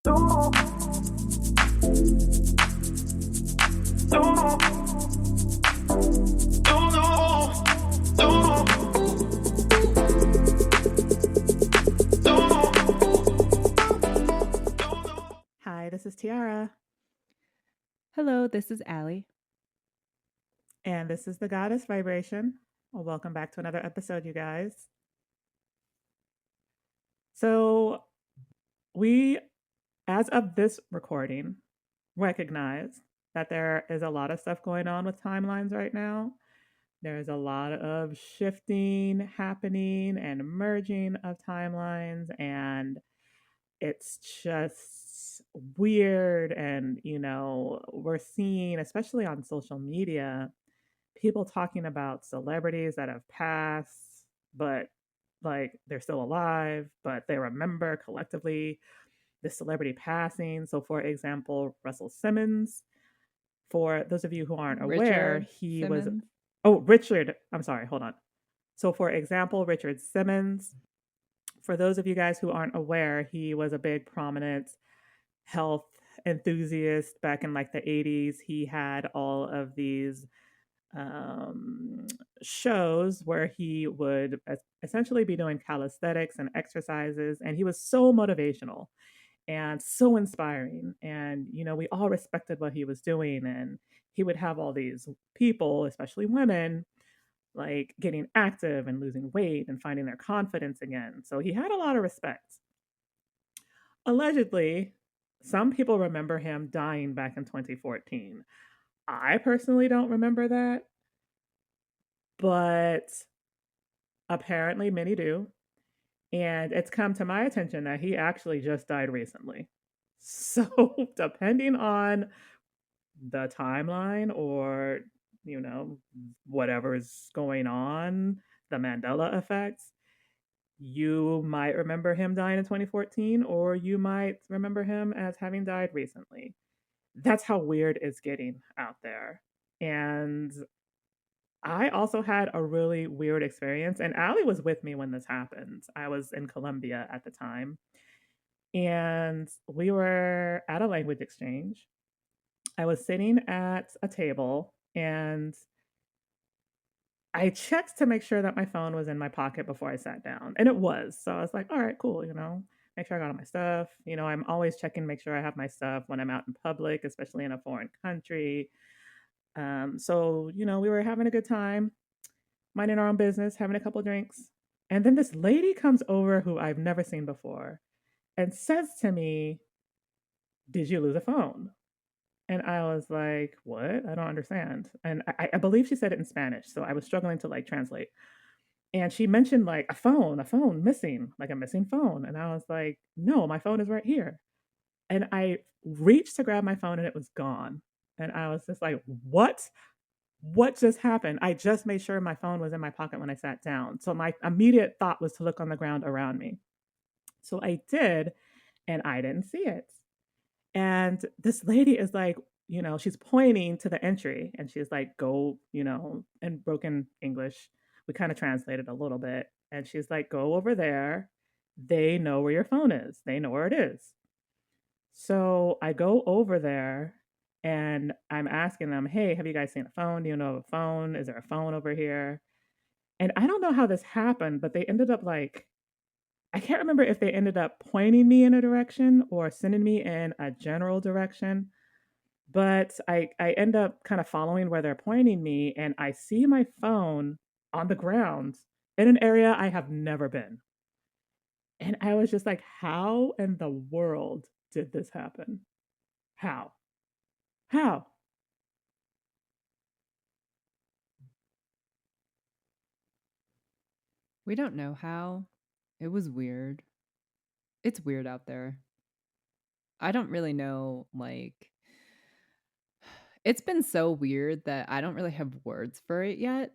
Hi, this is Tiara, Hello, this is Ali. and this is the Goddess Vibration. Well, welcome back to another episode, you guys. So, we, as of this recording, recognize that there is a lot of stuff going on with timelines right now. There's a lot of shifting happening and merging of timelines, and it's just weird. And, we're seeing, especially on social media, people talking about celebrities that have passed, but like they're still alive, but they remember collectively the celebrity passing. So, for example, Russell Simmons, for those of you who aren't aware, Richard he was, Simmons. oh, Richard, I'm sorry, hold on. So, for example, Richard Simmons, for those of you guys who aren't aware, he was a big, prominent health enthusiast back in like the 80s. He had all of these um, shows where he would essentially be doing calisthenics and exercises, and he was so motivational and so inspiring. And we all respected what he was doing, and he would have all these people, especially women, like getting active and losing weight and finding their confidence again. So he had a lot of respect. Allegedly, some people remember him dying back in 2014. I personally don't remember that, but apparently many do. And it's come to my attention that he actually just died recently. So, depending on the timeline or, you know, whatever's going on, the Mandela effects, you might remember him dying in 2014, or you might remember him as having died recently. That's how weird it's getting out there. And I also had a really weird experience, and Allie was with me when this happened. I was in Colombia at the time, and we were at a language exchange. I was sitting at a table, and I checked to make sure that my phone was in my pocket before I sat down, and it was. So I was like, all right, cool, make sure I got all my stuff. I'm always checking, make sure I have my stuff when I'm out in public, especially in a foreign country. So we were having a good time, minding our own business, having a couple drinks. And then this lady comes over who I've never seen before and says to me, "Did you lose a phone?" And I was like, "What? I don't understand." And I believe she said it in Spanish. So I was struggling to like translate. And she mentioned like a phone missing, like a missing phone. And I was like, "No, my phone is right here." And I reached to grab my phone and it was gone. And I was just like, "What? What just happened?" I just made sure my phone was in my pocket when I sat down. So my immediate thought was to look on the ground around me. So I did, and I didn't see it. And this lady is like, she's pointing to the entry and she's like, go, in broken English. We kind of translated a little bit. And she's like, go over there. They know where your phone is, they know where it is. So I go over there and I'm asking them, hey, have you guys seen a phone? Do you know of a phone? Is there a phone over here? And I don't know how this happened, but they ended up like, I can't remember if they ended up pointing me in a direction or sending me in a general direction, but I end up kind of following where they're pointing me and I see my phone on the ground in an area I have never been. And I was just like, how in the world did this happen? How? How? We don't know how. It was weird. It's weird out there. I don't really know, it's been so weird that I don't really have words for it yet.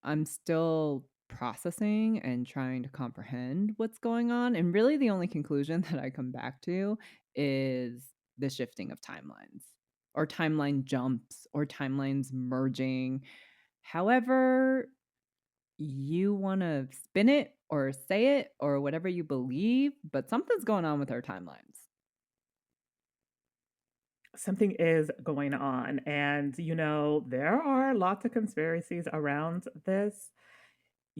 I'm still processing and trying to comprehend what's going on. And really, the only conclusion that I come back to is the shifting of timelines or timeline jumps or timelines merging. However, you want to spin it or say it or whatever you believe, but something's going on with our timelines. something is going on. And, there are lots of conspiracies around this.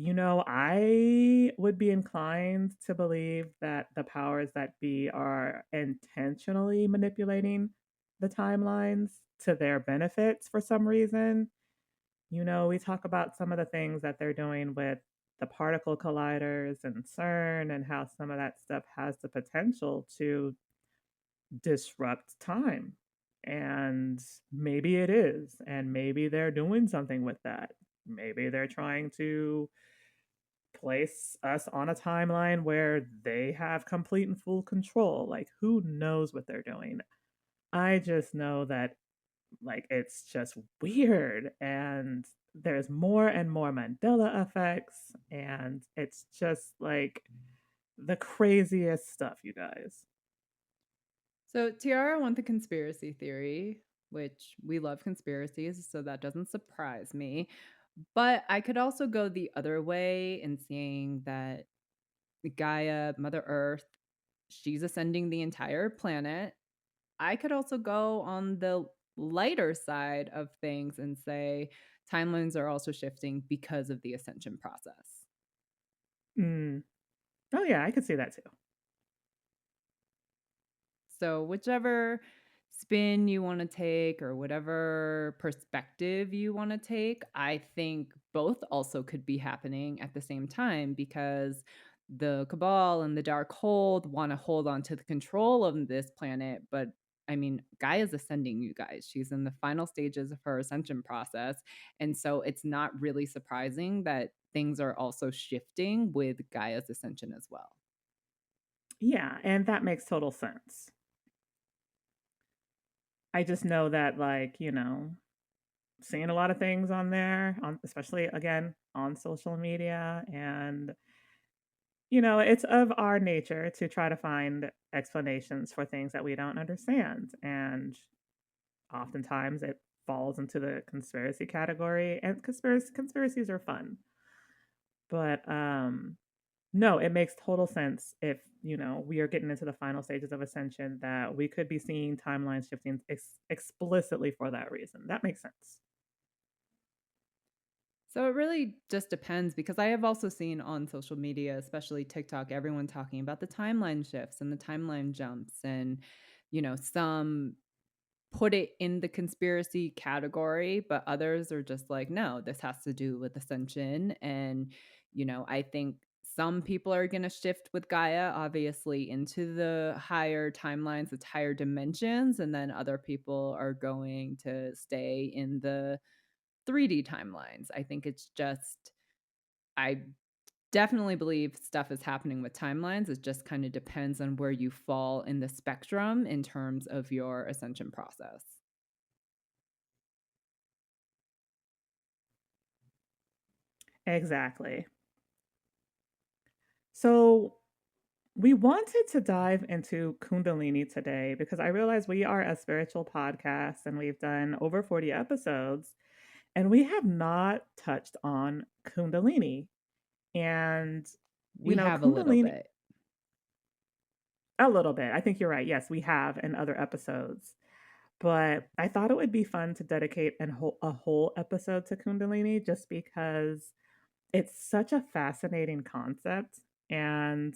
I would be inclined to believe that the powers that be are intentionally manipulating the timelines to their benefits for some reason. We talk about some of the things that they're doing with the particle colliders and CERN and how some of that stuff has the potential to disrupt time. And maybe it is. And maybe they're doing something with that. Maybe they're trying to place us on a timeline where they have complete and full control. Like, who knows what they're doing? I just know that, like, it's just weird. And there's more and more Mandela effects. And it's just like the craziest stuff, you guys. So Tiara went the conspiracy theory, which we love conspiracies, so that doesn't surprise me. But I could also go the other way in seeing that Gaia, Mother Earth, she's ascending the entire planet. I could also go on the lighter side of things and say timelines are also shifting because of the ascension process. Mm. Oh, yeah, I could see that too. So, whichever spin you want to take or whatever perspective you want to take, I think both also could be happening at the same time because the cabal and the dark hold want to hold on to the control of this planet. But I mean, Gaia's ascending, you guys. She's in the final stages of her ascension process. And so it's not really surprising that things are also shifting with Gaia's ascension as well. Yeah, and that makes total sense. I just know that, like, seeing a lot of things on there, especially again on social media, and it's of our nature to try to find explanations for things that we don't understand, and oftentimes it falls into the conspiracy category. And conspiracies are fun, but no, it makes total sense if we are getting into the final stages of ascension that we could be seeing timelines shifting explicitly for that reason. That makes sense. So it really just depends because I have also seen on social media, especially TikTok, everyone talking about the timeline shifts and the timeline jumps. And, some put it in the conspiracy category, but others are just like, no, this has to do with ascension. And, I think some people are going to shift with Gaia, obviously, into the higher timelines, the higher dimensions. And then other people are going to stay in the 3D timelines. I think it's just, I definitely believe stuff is happening with timelines. It just kind of depends on where you fall in the spectrum in terms of your ascension process. Exactly. So we wanted to dive into Kundalini today because I realize we are a spiritual podcast and we've done over 40 episodes and we have not touched on Kundalini. And, We have a little Kundalini, bit. a little bit. I think you're right. Yes, we have in other episodes. But I thought it would be fun to dedicate a whole episode to Kundalini just because it's such a fascinating concept. And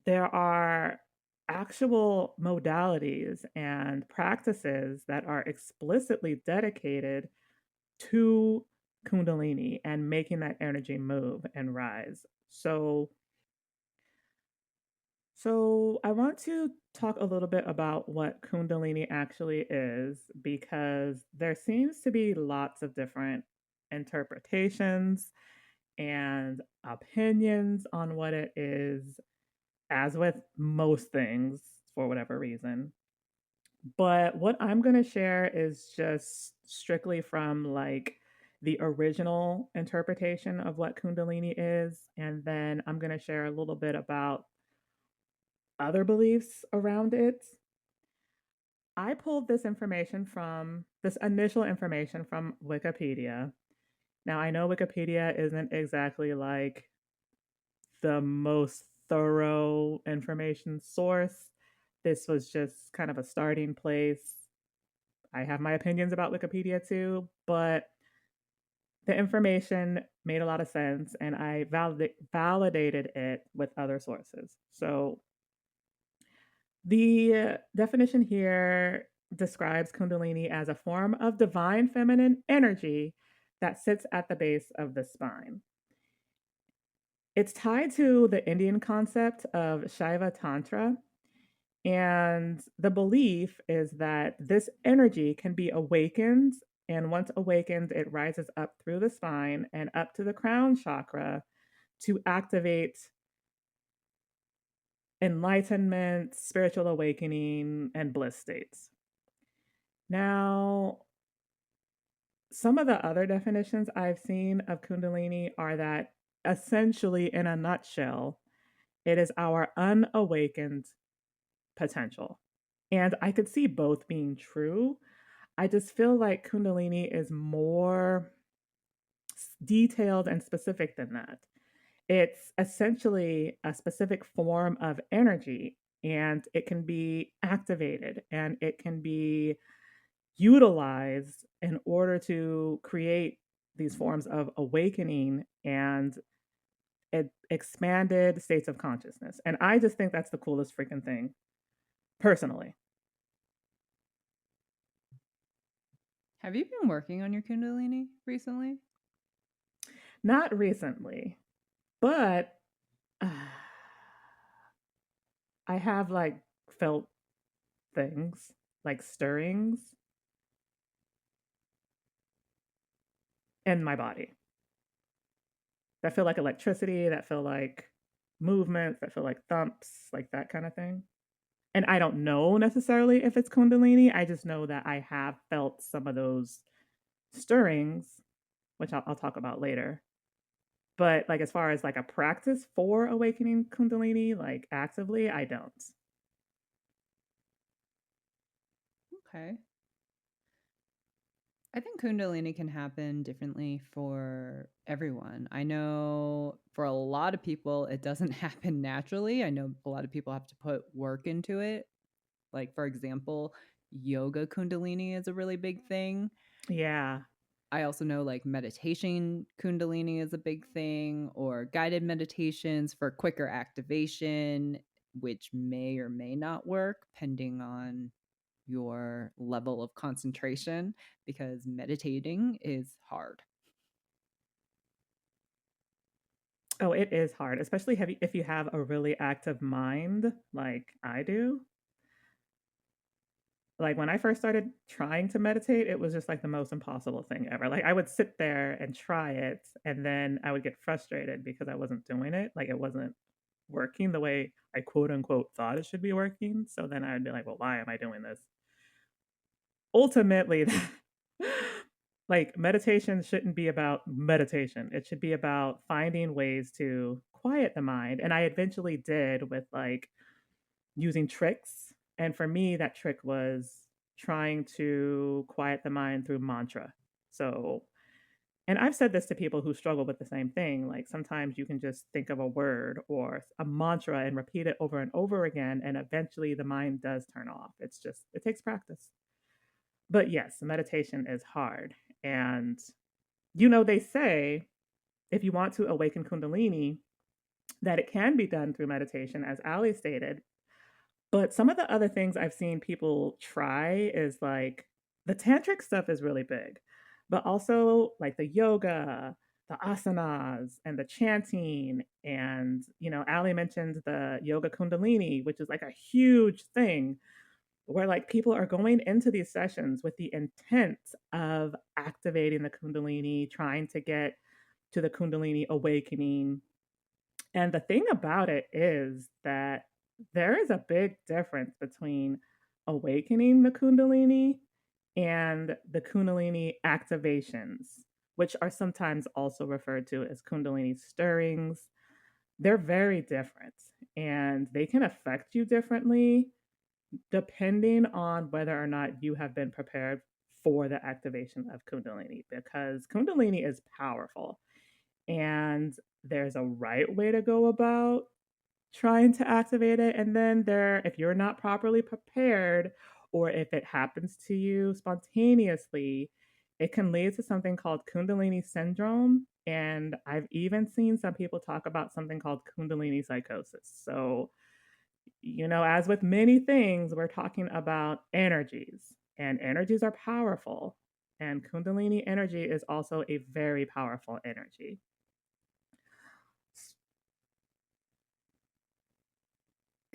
there are actual modalities and practices that are explicitly dedicated to Kundalini and making that energy move and rise. So I want to talk a little bit about what Kundalini actually is because there seems to be lots of different interpretations and opinions on what it is, as with most things for whatever reason. But what I'm going to share is just strictly from like the original interpretation of what Kundalini is. And then I'm going to share a little bit about other beliefs around it. I pulled this initial information from Wikipedia. Now, I know Wikipedia isn't exactly like the most thorough information source. This was just kind of a starting place. I have my opinions about Wikipedia too, but the information made a lot of sense and I validated it with other sources. So the definition here describes Kundalini as a form of divine feminine energy that sits at the base of the spine. It's tied to the Indian concept of Shaiva Tantra, and the belief is that this energy can be awakened, and once awakened, it rises up through the spine and up to the crown chakra to activate enlightenment, spiritual awakening, and bliss states. Now, some of the other definitions I've seen of Kundalini are that essentially, in a nutshell, it is our unawakened potential. And I could see both being true. I just feel like Kundalini is more detailed and specific than that. It's essentially a specific form of energy and it can be activated and it can be utilized in order to create these forms of awakening and expanded states of consciousness. And I just think that's the coolest freaking thing, personally. Have you been working on your Kundalini recently? Not recently, but I have like felt things like stirrings in my body that feel like electricity, that feel like movements, that feel like thumps, like that kind of thing. And I don't know necessarily if it's Kundalini. I just know that I have felt some of those stirrings, which I'll talk about later. But like as far as like a practice for awakening Kundalini, like actively, I don't. Okay. I think Kundalini can happen differently for everyone. I know for a lot of people, it doesn't happen naturally. I know a lot of people have to put work into it. Like, for example, yoga Kundalini is a really big thing. Yeah. I also know like meditation Kundalini is a big thing, or guided meditations for quicker activation, which may or may not work depending on your level of concentration because meditating is hard. Oh, it is hard, especially if you have a really active mind like I do. Like when I first started trying to meditate, it was just like the most impossible thing ever. Like I would sit there and try it, and then I would get frustrated because I wasn't doing it. Like it wasn't working the way I quote unquote thought it should be working. So then I'd be like, well, why am I doing this? Ultimately, like meditation shouldn't be about meditation. It should be about finding ways to quiet the mind. And I eventually did with like using tricks. And for me, that trick was trying to quiet the mind through mantra. So, and I've said this to people who struggle with the same thing. Like sometimes you can just think of a word or a mantra and repeat it over and over again. And eventually the mind does turn off. It's just, it takes practice. But yes, meditation is hard. And, they say if you want to awaken Kundalini, that it can be done through meditation, as Ali stated. But some of the other things I've seen people try is like the tantric stuff is really big, but also like the yoga, the asanas, and the chanting. And, Ali mentioned the yoga Kundalini, which is like a huge thing where like people are going into these sessions with the intent of activating the Kundalini, trying to get to the Kundalini awakening. And the thing about it is that there is a big difference between awakening the Kundalini and the Kundalini activations, which are sometimes also referred to as Kundalini stirrings. They're very different and they can affect you differently depending on whether or not you have been prepared for the activation of Kundalini, because Kundalini is powerful and there's a right way to go about trying to activate it. And then if you're not properly prepared or if it happens to you spontaneously, it can lead to something called Kundalini syndrome. And I've even seen some people talk about something called Kundalini psychosis. So, as with many things, we're talking about energies, and energies are powerful. And Kundalini energy is also a very powerful energy.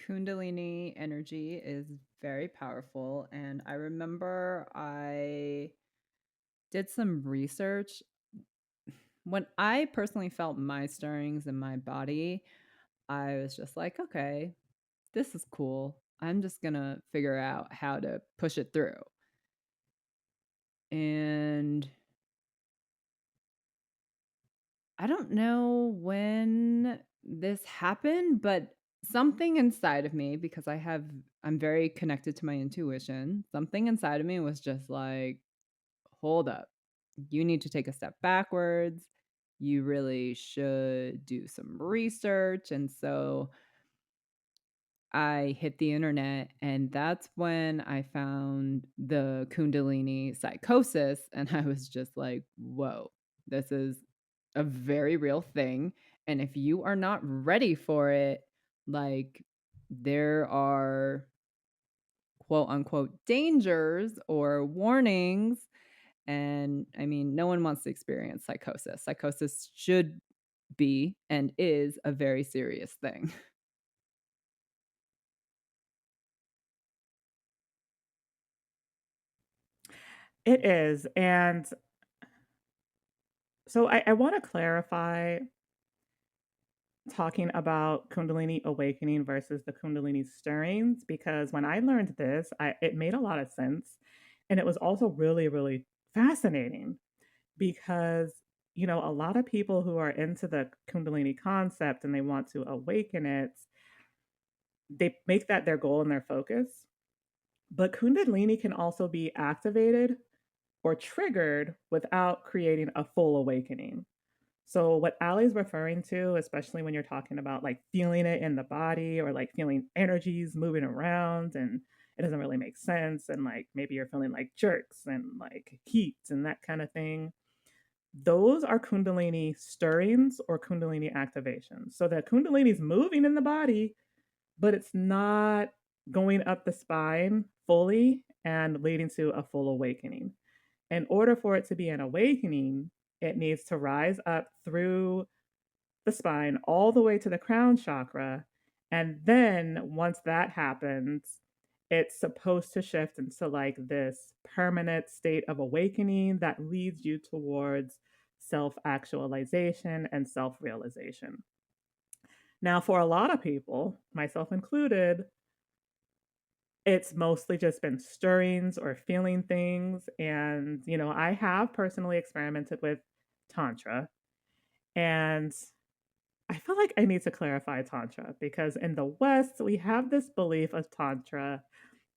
Kundalini energy is very powerful. And I remember I did some research when I personally felt my stirrings in my body. I was just like, okay, this is cool. I'm just going to figure out how to push it through. And I don't know when this happened, but something inside of me, because I'm very connected to my intuition, something inside of me was just like, hold up. You need to take a step backwards. You really should do some research. And so I hit the internet, and that's when I found the Kundalini psychosis. And I was just like, whoa, this is a very real thing. And if you are not ready for it, like, there are quote unquote dangers or warnings. And I mean, no one wants to experience psychosis. Psychosis should be and is a very serious thing. It is. And so I want to clarify talking about Kundalini awakening versus the Kundalini stirrings, because when I learned this, it made a lot of sense. And it was also really, really fascinating because, a lot of people who are into the Kundalini concept and they want to awaken it, they make that their goal and their focus. But Kundalini can also be activated or triggered without creating a full awakening. So what Ali's referring to, especially when you're talking about like feeling it in the body or like feeling energies moving around and it doesn't really make sense, and like maybe you're feeling like jerks and like heat and that kind of thing. Those are Kundalini stirrings or Kundalini activations. So the Kundalini is moving in the body, but it's not going up the spine fully and leading to a full awakening. In order for it to be an awakening, it needs to rise up through the spine all the way to the crown chakra. And then once that happens, it's supposed to shift into like this permanent state of awakening that leads you towards self actualization and self realization. Now, for a lot of people, myself included, it's mostly just been stirrings or feeling things. And, I have personally experimented with Tantra. And I feel like I need to clarify Tantra because in the West, we have this belief of Tantra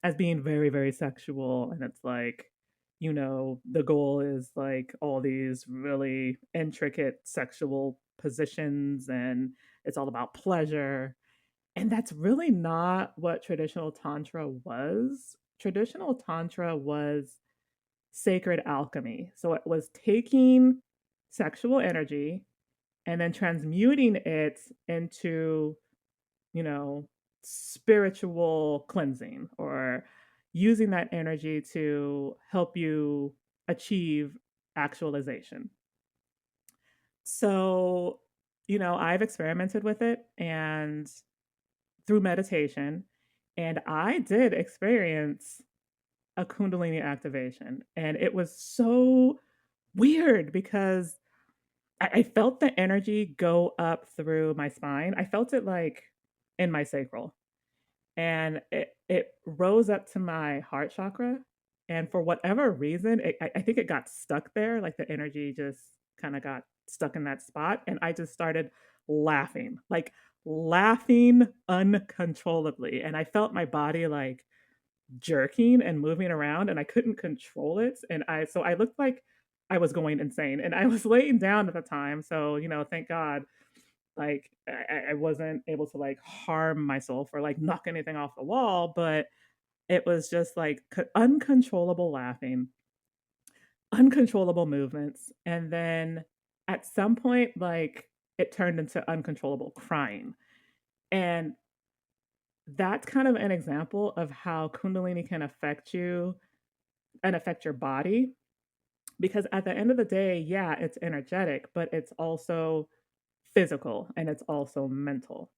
as being very, very sexual. And it's like, the goal is like all these really intricate sexual positions and it's all about pleasure. And that's really not what traditional Tantra was. Traditional Tantra was sacred alchemy. So it was taking sexual energy and then transmuting it into, you know, spiritual cleansing or using that energy to help you achieve actualization. So, I've experimented with it and through meditation, and I did experience a Kundalini activation. And it was so weird because I felt the energy go up through my spine. I felt it like in my sacral, and it rose up to my heart chakra. And for whatever reason, I think it got stuck there. Like the energy just kind of got stuck in that spot. And I just started laughing, like laughing uncontrollably. And I felt my body like jerking and moving around and I couldn't control it. And I looked like I was going insane and I was laying down at the time. So, thank God, like I wasn't able to like harm myself or like knock anything off the wall. But It was just like uncontrollable laughing, uncontrollable movements. And then at some point, like it turned into uncontrollable crying. And that's kind of an example of how Kundalini can affect you and affect your body. Because at the end of the day, yeah, it's energetic, but it's also physical and it's also mental.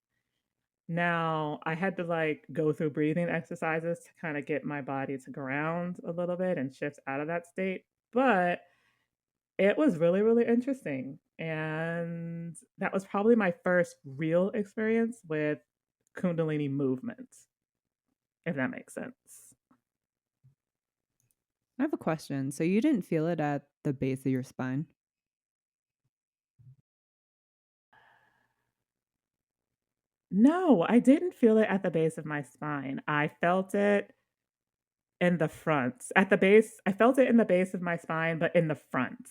Now, I had to like go through breathing exercises to kind of get my body to ground a little bit and shift out of that state. But it was really, really interesting. And that was probably my first real experience with Kundalini movement, if that makes sense. I have a question. So you didn't feel it at the base of your spine? No, I didn't feel it at the base of my spine. I felt it in the front. At the base, I felt it in the base of my spine, but in the front,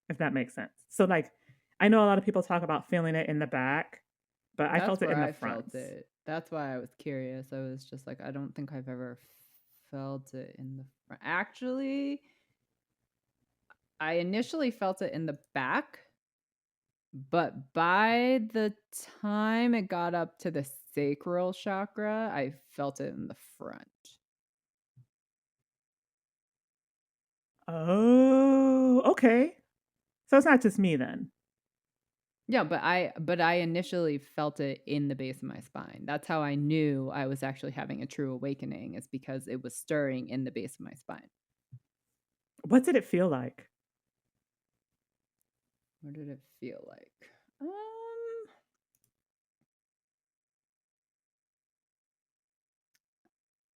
if that makes sense. So, like, I know a lot of people talk about feeling it in the back, but I That's felt it where in the I front. felt it. That's why I was curious. I was just like, I don't think I've ever felt it in the front. Actually, I initially felt it in the back, but by the time it got up to the sacral chakra, I felt it in the front. Oh, okay. So it's not just me then. Yeah, but I initially felt it in the base of my spine. That's how I knew I was actually having a true awakening, is because it was stirring in the base of my spine. What did it feel like? What did it feel like?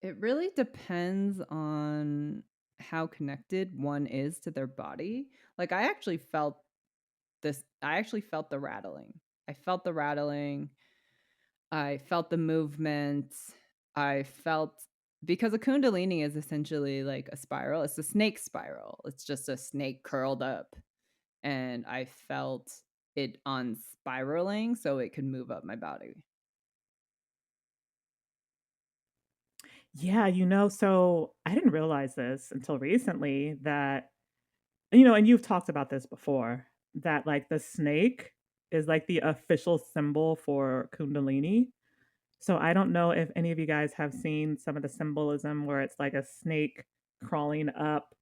It really depends on how connected one is to their body. Like I actually felt the rattling. I felt the rattling. I felt the movement. I felt, because a kundalini is essentially like a spiral. It's a snake spiral. It's just a snake curled up, and I felt it on spiraling so it could move up my body. Yeah, so I didn't realize this until recently that, and you've talked about this before, that like the snake is like the official symbol for Kundalini. So I don't know if any of you guys have seen some of the symbolism where it's like a snake crawling up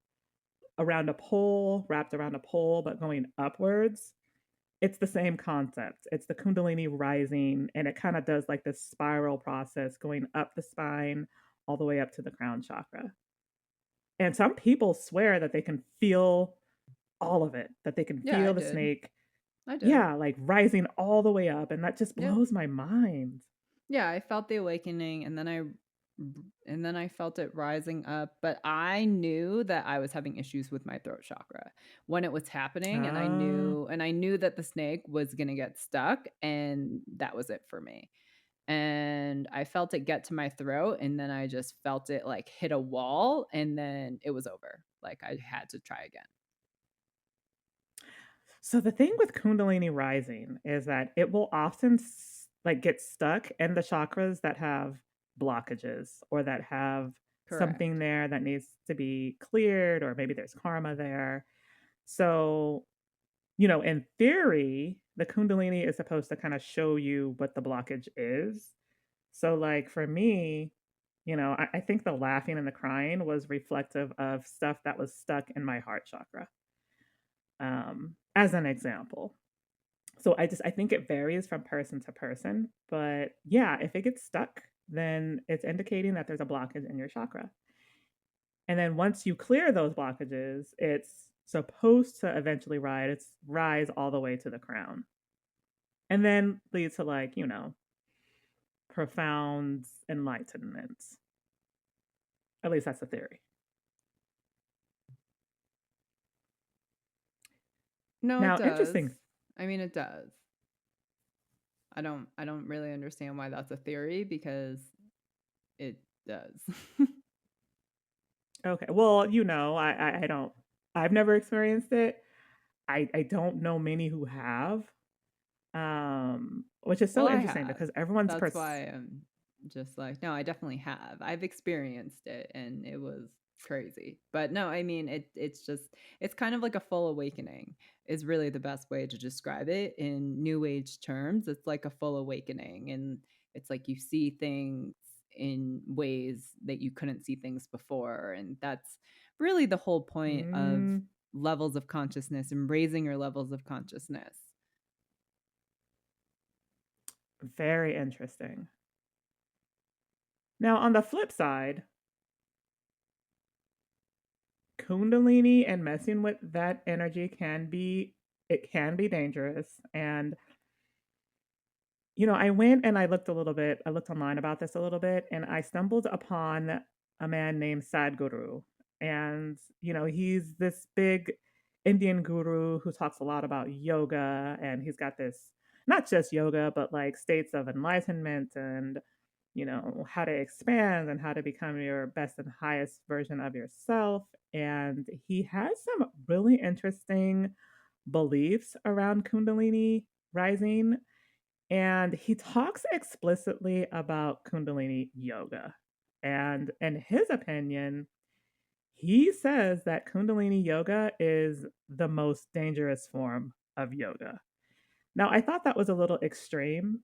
around a pole, wrapped around a pole, but going upwards. It's the same concept. It's the Kundalini rising, and it kind of does like this spiral process going up the spine all the way up to the crown chakra. And some people swear that they can feel all of it, that they can Yeah, I feel the did. snake, I did. yeah, like rising all the way up. And that just Yep. blows my mind. Yeah, I felt the awakening, and then I felt it rising up, but I knew that I was having issues with my throat chakra when it was happening, and I Ah. knew and I knew that the snake was going to get stuck, and that was it for me. And I felt it get to my throat, and then I just felt it like hit a wall, and then it was over. Like I had to try again. So the thing with Kundalini rising is that it will often like get stuck in the chakras that have blockages or that have something Correct. there that needs to be cleared, or maybe there's karma there. So, in theory, the Kundalini is supposed to kind of show you what the blockage is. So, like for me, I think the laughing and the crying was reflective of stuff that was stuck in my heart chakra, as an example. So I think it varies from person to person, but yeah, if it gets stuck, then it's indicating that there's a blockage in your chakra. And then once you clear those blockages, it's supposed to eventually rise all the way to the crown. And then lead to like, profound enlightenment. At least that's the theory. No, it Now, does. interesting. I mean, it does. I don't really understand why that's a theory, because it does. Okay. Well, I don't I've never experienced it. I don't know many who have. Which is Well, so I interesting have. because everyone's That's why. Just like, no, I definitely have. I've experienced it and it was crazy. But no, I mean it's just it's kind of like a full awakening is really the best way to describe it in new age terms. It's like a full awakening and it's like you see things in ways that you couldn't see things before, and that's really the whole point of Mm, levels of consciousness and raising your levels of consciousness. very interesting. Now, on the flip side, Kundalini and messing with that energy can be dangerous. And I went and I looked a little bit, I looked online about this a little bit, and I stumbled upon a man named Sadhguru. And, he's this big Indian guru who talks a lot about yoga. And he's got this, not just yoga, but like states of enlightenment and, how to expand and how to become your best and highest version of yourself. And he has some really interesting beliefs around Kundalini rising, and he talks explicitly about Kundalini yoga. And in his opinion, he says that Kundalini yoga is the most dangerous form of yoga. Now, I thought that was a little extreme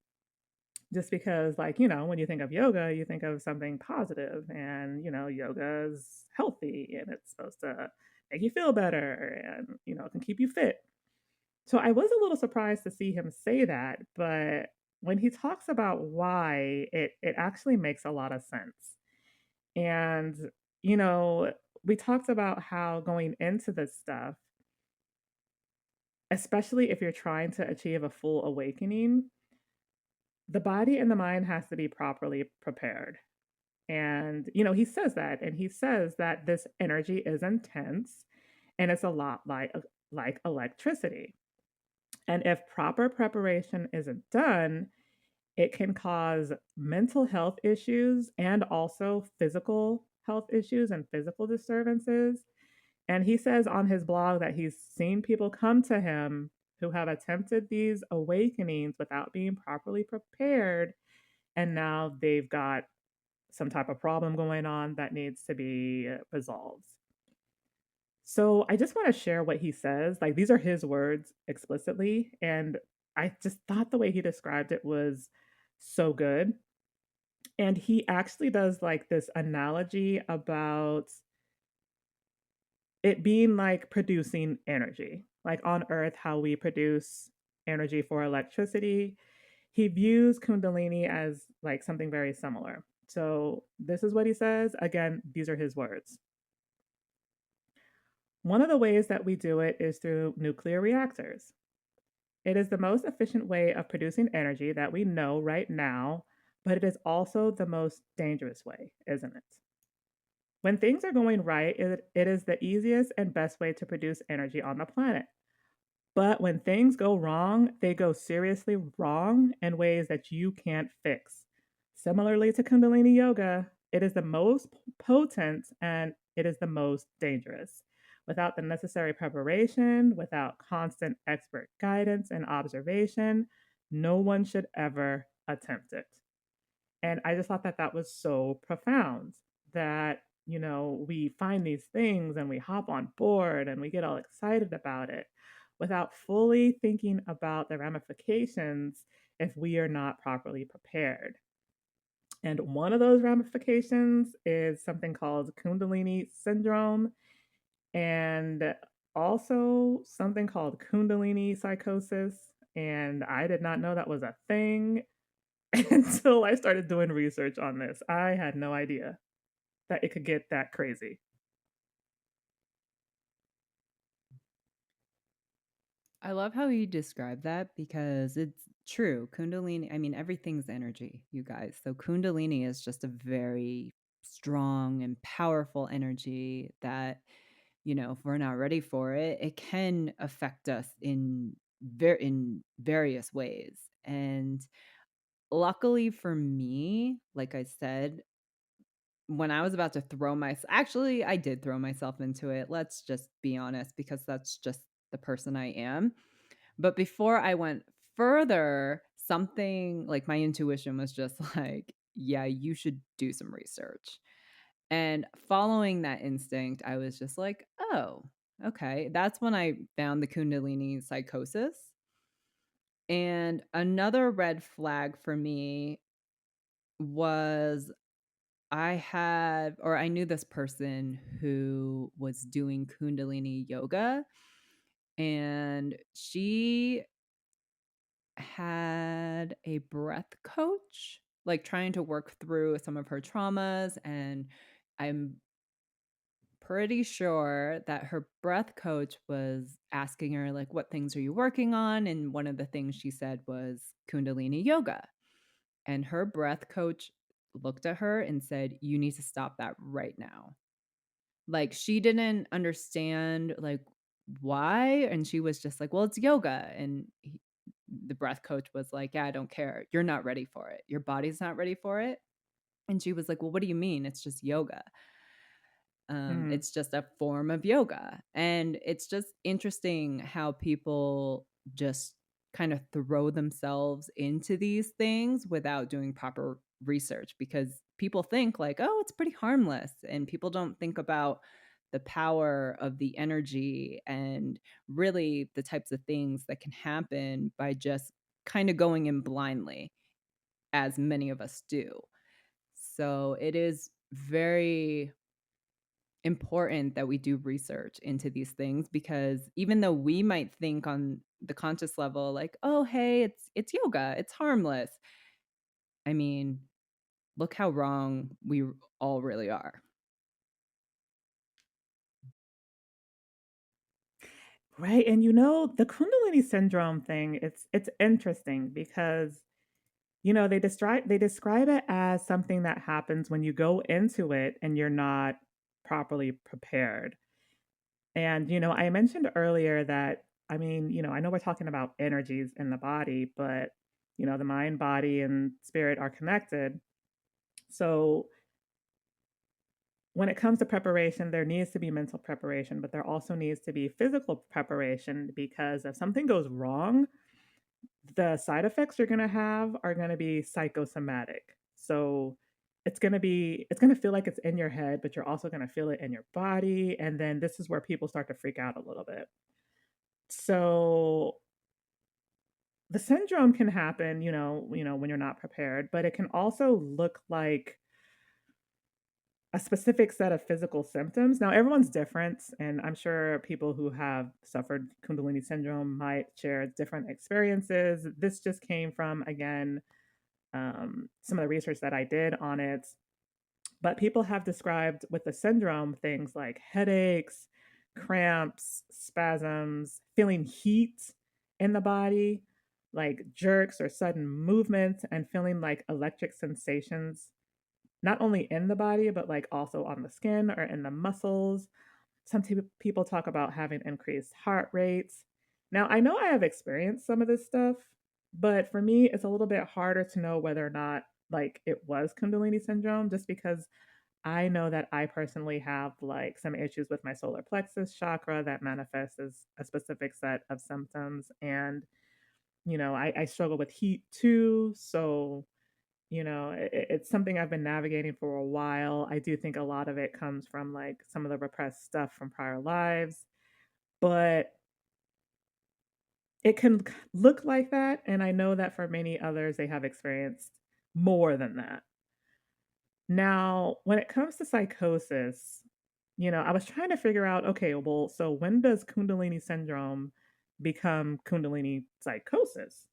just because, like, when you think of yoga, you think of something positive, and, yoga is healthy and it's supposed to make you feel better and, it can keep you fit. So I was a little surprised to see him say that, but when he talks about why, it actually makes a lot of sense. And, you know, we talked about how going into this stuff, especially if you're trying to achieve a full awakening, the body and the mind has to be properly prepared. And, he says that, and he says that this energy is intense and it's a lot like electricity. And if proper preparation isn't done, it can cause mental health issues and also physical health issues and physical disturbances. And he says on his blog that he's seen people come to him who have attempted these awakenings without being properly prepared. And now they've got some type of problem going on that needs to be resolved. So I just want to share what he says. Like, these are his words explicitly. And I just thought the way he described it was so good. And he actually does like this analogy about it being like producing energy, like on Earth, how we produce energy for electricity. He views Kundalini as like something very similar. So, this is what he says. Again, these are his words. One of the ways that we do it is through nuclear reactors. It is the most efficient way of producing energy that we know right now, but it is also the most dangerous way, isn't it? When things are going right, it is the easiest and best way to produce energy on the planet. But when things go wrong, they go seriously wrong in ways that you can't fix. Similarly to Kundalini Yoga, it is the most potent and it is the most dangerous. Without the necessary preparation, without constant expert guidance and observation, no one should ever attempt it. And I just thought that that was so profound that, we find these things and we hop on board and we get all excited about it without fully thinking about the ramifications if we are not properly prepared. And one of those ramifications is something called Kundalini syndrome, and also something called Kundalini psychosis. And I did not know that was a thing until I started doing research on this. I had no idea that it could get that crazy. I love how you describe that because it's true. Kundalini, I mean, everything's energy, you guys. So, Kundalini is just a very strong and powerful energy that, if we're not ready for it, it can affect us in various ways. And luckily for me, like I said, when I was about to throw myself, actually, I did throw myself into it. Let's just be honest, because that's just the person I am. But before I went further, something like my intuition was just like, yeah, you should do some research. And following that instinct, I was just like, oh, okay. That's when I found the Kundalini psychosis. And another red flag for me was I knew this person who was doing Kundalini yoga, and she had a breath coach, like trying to work through some of her traumas. And I'm pretty sure that her breath coach was asking her, like, what things are you working on? And one of the things she said was Kundalini yoga. And her breath coach looked at her and said, you need to stop that right now. Like, she didn't understand, like, why, and she was just like, "Well, it's yoga," and the breath coach was like, "Yeah, I don't care. You're not ready for it. Your body's not ready for it." And she was like, "Well, what do you mean? It's just yoga." Mm. It's just a form of yoga. And it's just interesting how people just kind of throw themselves into these things without doing proper research, because people think like, oh, it's pretty harmless. And people don't think about the power of the energy and really the types of things that can happen by just kind of going in blindly, as many of us do. So it is very important that we do research into these things, because even though we might think on the conscious level like, oh, hey, it's yoga, it's harmless, I mean, look how wrong we all really are. Right. And the Kundalini syndrome thing, it's interesting because they describe it as something that happens when you go into it and you're not properly prepared. And I mentioned earlier that I know we're talking about energies in the body, but the mind, body, and spirit are connected. So when it comes to preparation, there needs to be mental preparation, but there also needs to be physical preparation because if something goes wrong, the side effects you're going to have are going to be psychosomatic. So it's going to feel like it's in your head, but you're also going to feel it in your body, and then this is where people start to freak out a little bit. So the syndrome can happen, when you're not prepared, but it can also look like a specific set of physical symptoms. Now, everyone's different, and I'm sure people who have suffered Kundalini syndrome might share different experiences. This just came from, again, some of the research that I did on it. But people have described with the syndrome things like headaches, cramps, spasms, feeling heat in the body, like jerks or sudden movement, and feeling like electric sensations not only in the body, but like also on the skin or in the muscles. Some people talk about having increased heart rates. Now, I know I have experienced some of this stuff, but for me, it's a little bit harder to know whether or not like it was Kundalini syndrome, just because I know that I personally have like some issues with my solar plexus chakra that manifests as a specific set of symptoms. And, I struggle with heat too. So, it's something I've been navigating for a while. I do think a lot of it comes from like some of the repressed stuff from prior lives, but it can look like that. And I know that for many others, they have experienced more than that. Now, when it comes to psychosis, I was trying to figure out, okay, well, so when does Kundalini syndrome become Kundalini psychosis?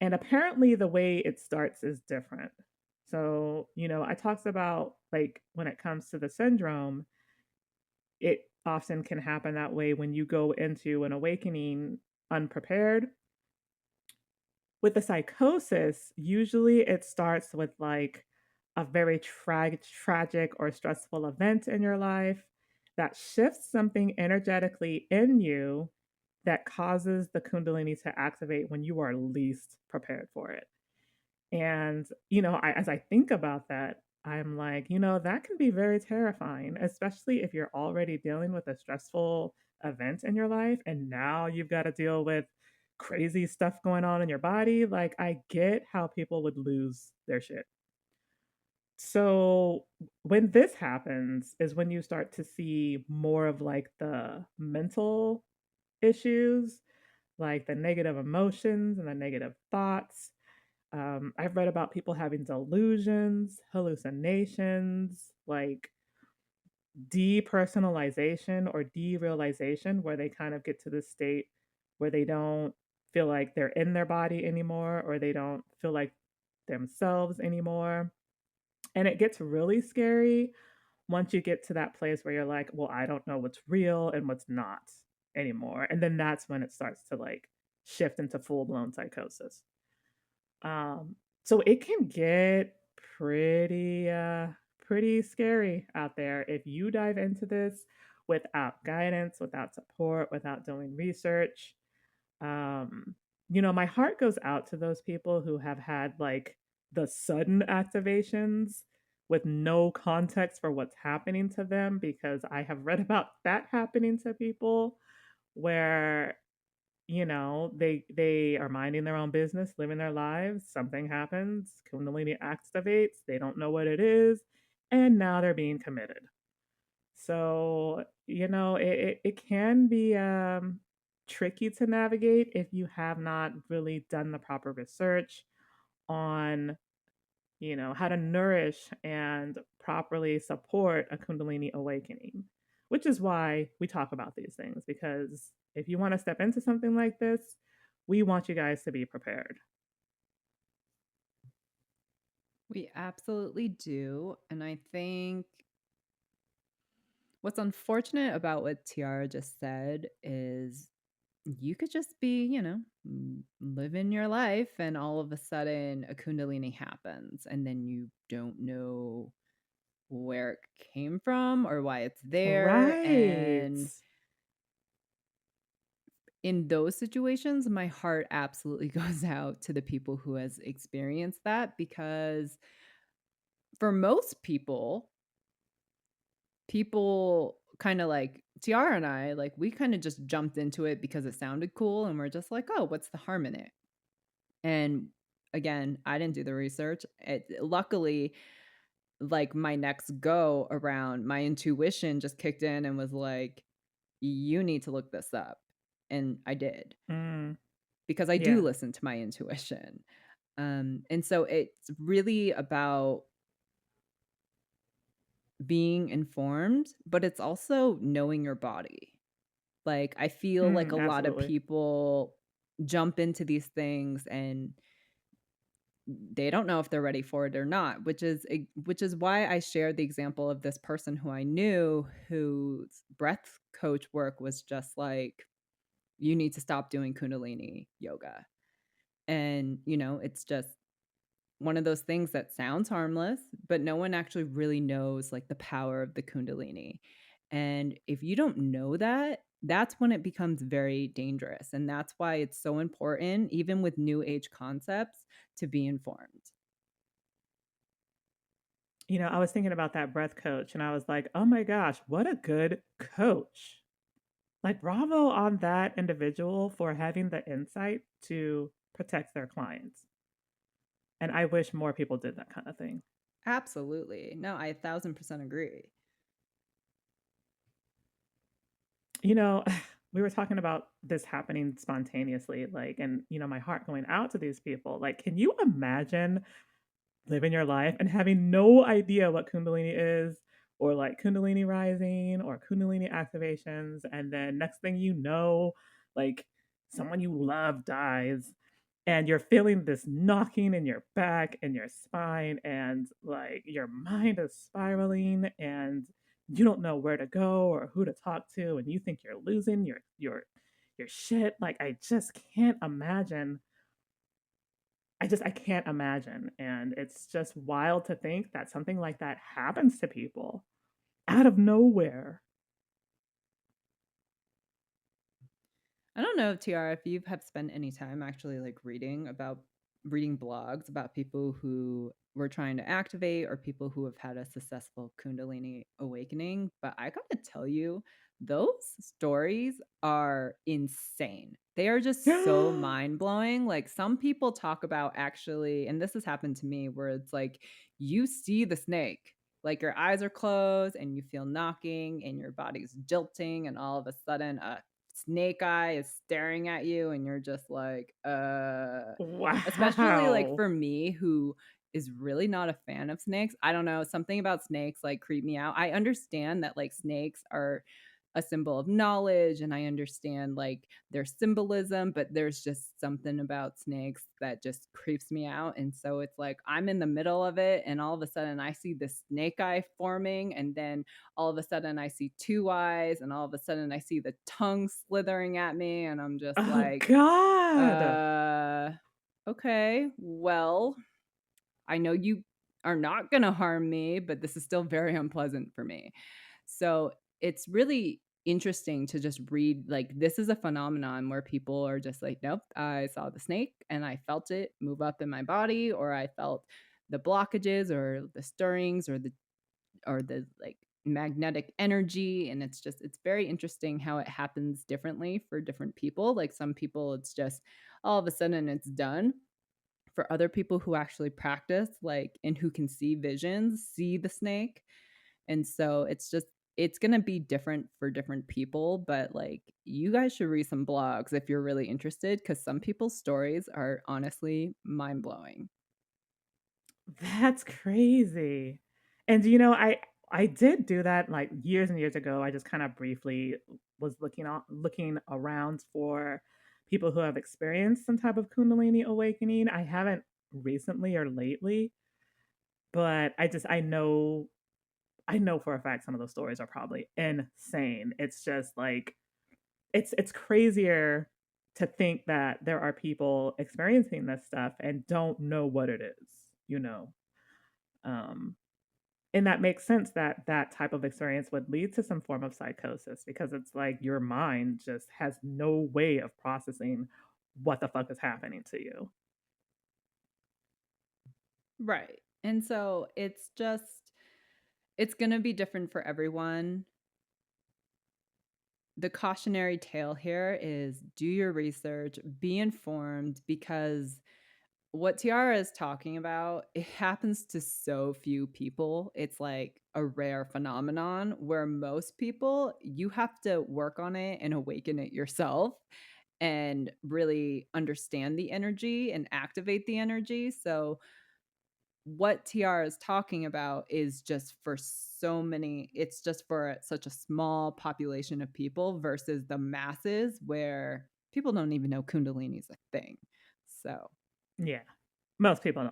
And apparently the way it starts is different. So, I talked about like when it comes to the syndrome, it often can happen that way when you go into an awakening unprepared. With the psychosis, usually it starts with like a very tragic or stressful event in your life that shifts something energetically in you that causes the Kundalini to activate when you are least prepared for it. And, as I think about that, I'm like, that can be very terrifying, especially if you're already dealing with a stressful event in your life. And now you've got to deal with crazy stuff going on in your body. Like, I get how people would lose their shit. So when this happens is when you start to see more of like the mental issues, like the negative emotions and the negative thoughts. I've read about people having delusions, hallucinations, like depersonalization or derealization, where they kind of get to this state where they don't feel like they're in their body anymore, or they don't feel like themselves anymore. And it gets really scary once you get to that place where you're like, well, I don't know what's real and what's not anymore. And then that's when it starts to like shift into full blown psychosis. So it can get pretty scary out there if you dive into this without guidance, without support, without doing research. Um, my heart goes out to those people who have had like the sudden activations with no context for what's happening to them, because I have read about that happening to people where they are minding their own business, living their lives, something happens, kundalini activates, they don't know what it is, and now they're being committed. So, it can be tricky to navigate if you have not really done the proper research on, how to nourish and properly support a Kundalini awakening, which is why we talk about these things. Because if you want to step into something like this, we want you guys to be prepared. We absolutely do. And I think what's unfortunate about what Tiara just said is you could just be, living your life and all of a sudden a Kundalini happens and then you don't know where it came from or why it's there. Right. And in those situations, my heart absolutely goes out to the people who has experienced that because for most people kind of like Tiara and I, like we kind of just jumped into it because it sounded cool and we're just like, "Oh, what's the harm in it?" And again, I didn't do the research. Luckily, like my next go around, my intuition just kicked in and was like, "You need to look this up." And I did Mm, because I do yeah. listen to my intuition. And so it's really about being informed, but it's also knowing your body. Like, I feel like a lot of Absolutely. people jump into these things and they don't know if they're ready for it or not, which is why I shared the example of this person who I knew whose breath coach work was just like, you need to stop doing kundalini yoga. And, it's just one of those things that sounds harmless, but no one actually really knows like the power of the kundalini. And if you don't know that, that's when it becomes very dangerous. And that's why it's so important, even with new age concepts, to be informed. I was thinking about that breath coach and I was like, oh my gosh, what a good coach. Like, bravo on that individual for having the insight to protect their clients. And I wish more people did that kind of thing. Absolutely. No, I 1000% agree. You know, we were talking about this happening spontaneously, like, and, my heart going out to these people. Like, can you imagine living your life and having no idea what Kundalini is, or like Kundalini rising or Kundalini activations? And then next thing you know, like someone you love dies, and you're feeling this knocking in your back and your spine, and like your mind is spiraling, and you don't know where to go or who to talk to, and you think you're losing your shit. Like, I just can't imagine. I can't imagine, and it's just wild to think that something like that happens to people out of nowhere. I don't know, Tiara, if you have spent any time actually like reading blogs about people who were trying to activate or people who have had a successful Kundalini awakening. But I gotta tell you, those stories are insane. They are just so mind-blowing. Like, some people talk about actually, and this has happened to me, where it's like you see the snake, like your eyes are closed and you feel knocking and your body's jolting, and all of a sudden a snake eye is staring at you and you're just like, especially like Wow. for me who is really not a fan of snakes. I don't know, something about snakes like creep me out. I understand that like snakes are a symbol of knowledge and I understand like their symbolism, but there's just something about snakes that just creeps me out. And so it's like I'm in the middle of it and all of a sudden I see this snake eye forming and then all of a sudden I see two eyes and all of a sudden I see the tongue slithering at me and I'm just Oh like, god. uh okay, well, I know you are not going to harm me, but this is still very unpleasant for me. So it's really interesting to just read like this is a phenomenon where people are just like, nope, I saw the snake and I felt it move up in my body, or I felt the blockages or the stirrings or the like magnetic energy. And it's just it's very interesting how it happens differently for different people. Like some people it's just all of a sudden it's done. For other people who actually practice, like, and who can see visions, see the snake, and so it's just it's gonna be different for different people, but, like, you guys should read some blogs if you're really interested, because some people's stories are honestly mind-blowing. That's crazy. And I did do that like years and years ago. I just kind of briefly was looking around for people who have experienced some type of Kundalini awakening. I haven't recently or lately, but I know for a fact some of those stories are probably insane. It's just like it's crazier to think that there are people experiencing this stuff and don't know what it is, you know. Um, and that makes sense that that type of experience would lead to some form of psychosis because it's like your mind just has no way of processing what the fuck is happening to you. Right, and so it's just it's gonna be different for everyone. The cautionary tale here is do your research, be informed, because what Tiara is talking about, it happens to so few people. It's like a rare phenomenon where most people, you have to work on it and awaken it yourself and really understand the energy and activate the energy. So what Tiara is talking about is just for so many it's just for such a small population of people versus the masses where people don't even know Kundalini is a thing. So, Yeah. Most people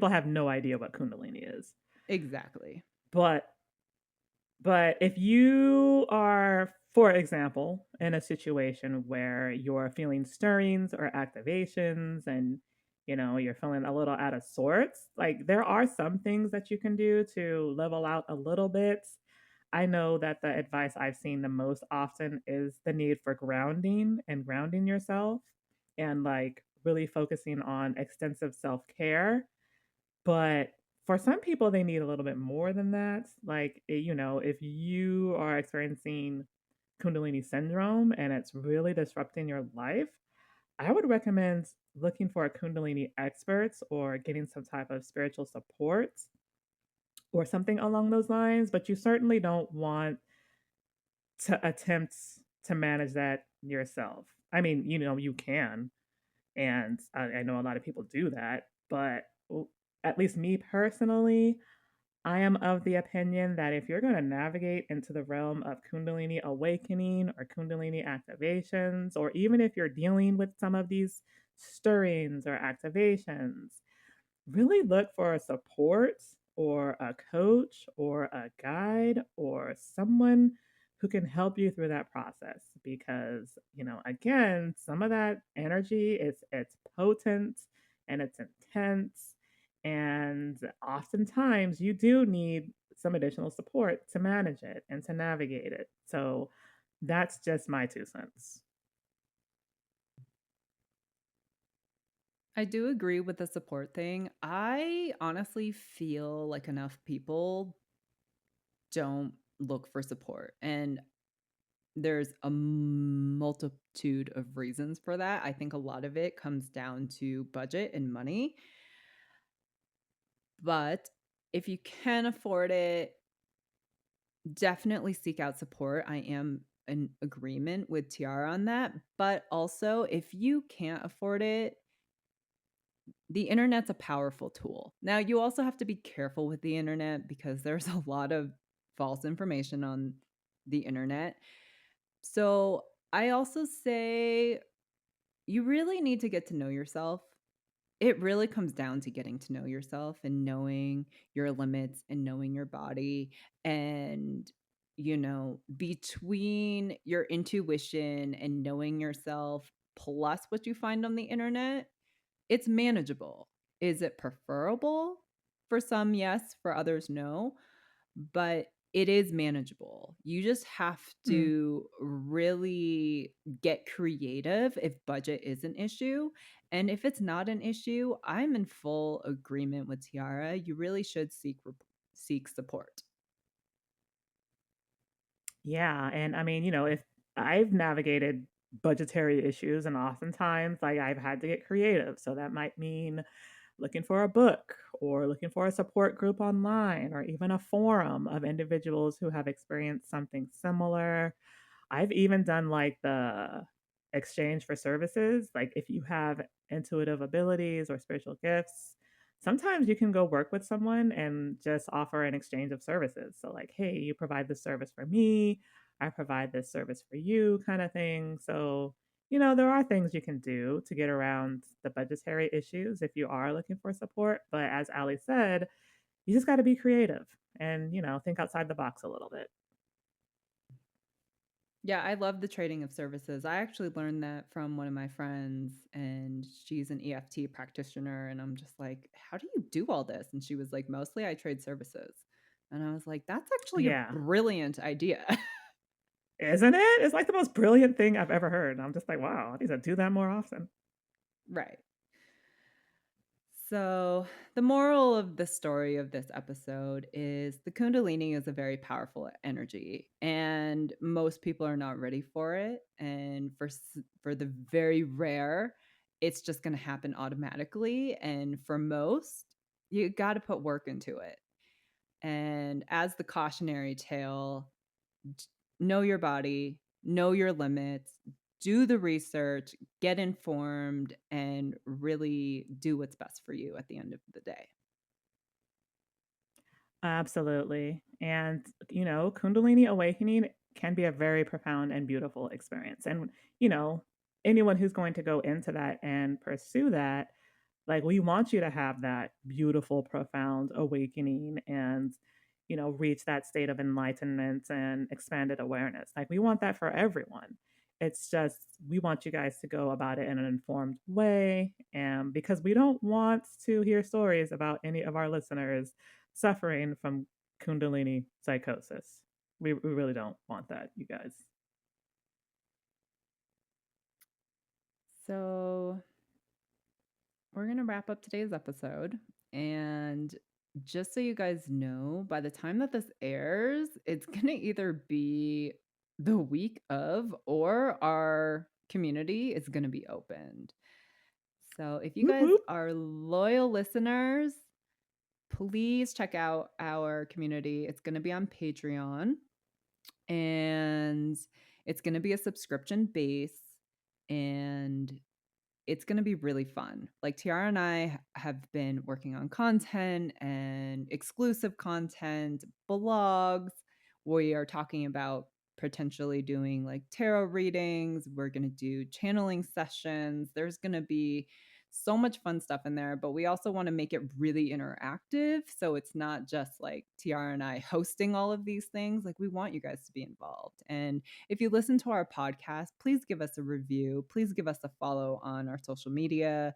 have no idea what kundalini is. exactly. But if you are, for example, in a situation where you're feeling stirrings or activations and you're feeling a little out of sorts, like there are some things that you can do to level out a little bit. I know that the advice I've seen the most often is the need for grounding and grounding yourself and like really focusing on extensive self-care, but for some people, they need a little bit more than that. Like, if you are experiencing Kundalini syndrome and it's really disrupting your life, I would recommend looking for a Kundalini expert or getting some type of spiritual support or something along those lines. But you certainly don't want to attempt to manage that yourself. I mean, you can, and I know a lot of people do that, but at least me personally, I am of the opinion that if you're going to navigate into the realm of Kundalini awakening or Kundalini activations, or even if you're dealing with some of these stirrings or activations, really look for a support or a coach or a guide or someone who can help you through that process because again, some of that energy is it's potent and it's intense, and oftentimes you do need some additional support to manage it and to navigate it. So that's just my 2 cents. I do agree with the support thing. I honestly feel like enough people don't look for support. And there's a multitude of reasons for that. I think a lot of it comes down to budget and money. But if you can afford it, definitely seek out support. I am in agreement with Tiara on that. But also, if you can't afford it, the internet's a powerful tool. Now, you also have to be careful with the internet because there's a lot of false information on the internet. So, I also say you really need to get to know yourself. It really comes down to getting to know yourself and knowing your limits and knowing your body. And, between your intuition and knowing yourself, plus what you find on the internet, it's manageable. Is it preferable? For some, yes. For others, no. But it is manageable. You just have Mm. to really get creative if budget is an issue. And if it's not an issue, I'm in full agreement with Tiara. You really should seek support. Yeah, and I mean, if I've navigated budgetary issues, and oftentimes like I've had to get creative. So that might mean looking for a book or looking for a support group online or even a forum of individuals who have experienced something similar. I've even done like the exchange for services. Like if you have intuitive abilities or spiritual gifts, sometimes you can go work with someone and just offer an exchange of services. So, like, hey, you provide this service for me, I provide this service for you, kind of thing. So, there are things you can do to get around the budgetary issues if you are looking for support. But as Ali said, you just got to be creative and, think outside the box a little bit. Yeah, I love the trading of services. I actually learned that from one of my friends, and she's an EFT practitioner. And I'm just like, how do you do all this? And she was like, mostly I trade services. And I was like, that's actually a Yeah. brilliant idea. Isn't it? It's like the most brilliant thing I've ever heard. I'm just like, wow, I need to do that more often. Right. So, the moral of the story of this episode is the Kundalini is a very powerful energy, and most people are not ready for it. And for the very rare, it's just going to happen automatically. And for most, you got to put work into it. And as the cautionary tale, know your body, know your limits, do the research, get informed, and really do what's best for you at the end of the day. Absolutely. And, Kundalini awakening can be a very profound and beautiful experience. And, you know, anyone who's going to go into that and pursue that, like, we want you to have that beautiful, profound awakening and, reach that state of enlightenment and expanded awareness. Like, we want that for everyone. It's just, we want you guys to go about it in an informed way. And because we don't want to hear stories about any of our listeners suffering from Kundalini psychosis. We really don't want that, you guys. So, we're going to wrap up today's episode. And just so you guys know, by the time that this airs, it's going to either be the week of or our community is going to be opened. So if you Whoop, guys whoop. are loyal listeners, please check out our community. It's going to be on Patreon, and it's going to be a subscription base, and it's going to be really fun. Like Tiara and I have been working on content and exclusive content, blogs. We are talking about potentially doing like tarot readings. We're going to do channeling sessions. There's going to be so much fun stuff in there, but we also want to make it really interactive. So it's not just like Tiara and I hosting all of these things. Like we want you guys to be involved. And if you listen to our podcast, please give us a review. Please give us a follow on our social media,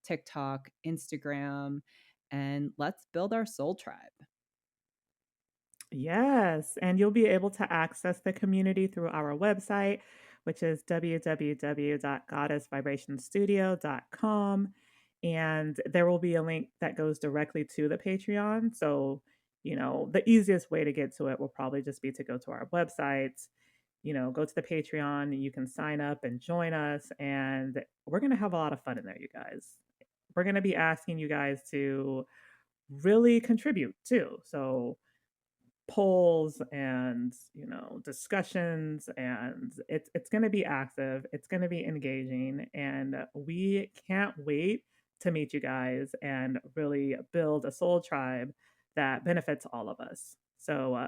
TikTok, Instagram, and let's build our soul tribe. Yes, and you'll be able to access the community through our website, which is www.goddessvibrationstudio.com. And there will be a link that goes directly to the Patreon. So, the easiest way to get to it will probably just be to go to our website, go to the Patreon. You can sign up and join us, and we're going to have a lot of fun in there, you guys. We're going to be asking you guys to really contribute too. So polls and discussions, and it's going to be active, it's going to be engaging, and we can't wait to meet you guys and really build a soul tribe that benefits all of us. So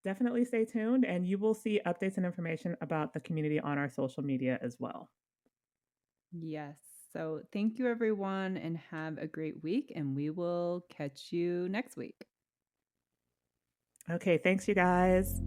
definitely stay tuned, and you will see updates and information about the community on our social media as well. Yes. So thank you, everyone, and have a great week. And we will catch you next week. Okay, thanks you guys.